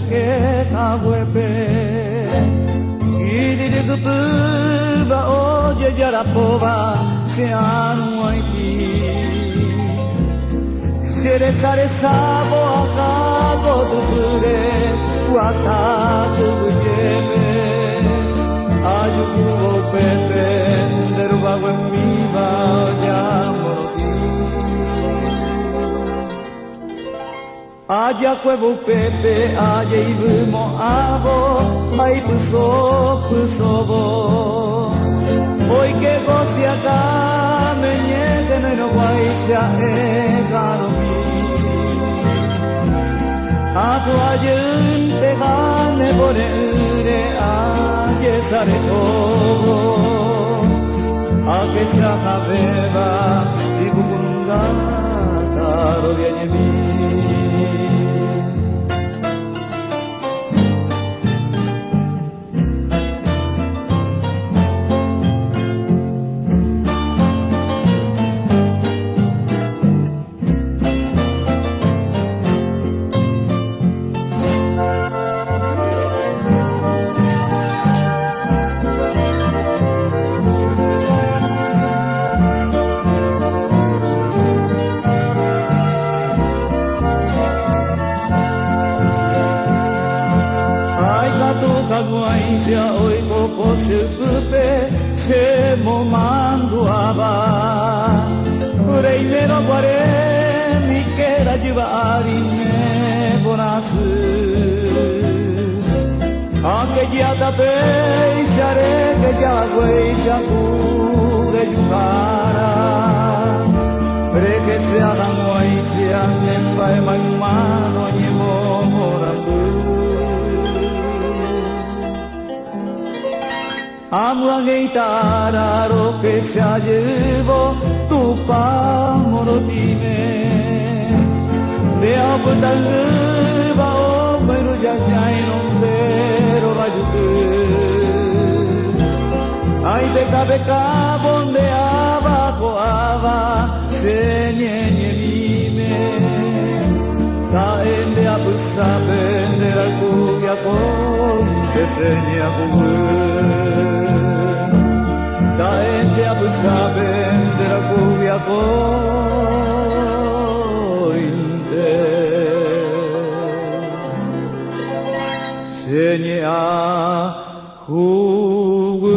que cahuepe y de cupuba oye ya la pova se anuaipi se le sale sabo acá tu pure guata tu yeme ayugo pepe derubago en viva ya moroti Aya cuevo pepe, aya ibumo abo, mai puso pusobo. Hoy que goce acá me niegue me no guaisha egaromi. Ato ayun te gane bore ure aye sare todo. A que se ajabeba y bukunga taro viene mi. Kaguaisha hoy coco se cupe se momanduaba Reimero guare mi que la llevari me bonasu Aunque ya tape share que ya guaisha pure yugara Pre que se hagan guaisha nemba e mano ni morandu Amuangeitara lo que se llevó tu pamorotime De aputanguba o pero ya no pero vayuke Ay beca donde abajo aba se ñeñe mime Caen de apusa vender al cuya con que se ñe Caen de abusaben de la cubia cointe Seña jugu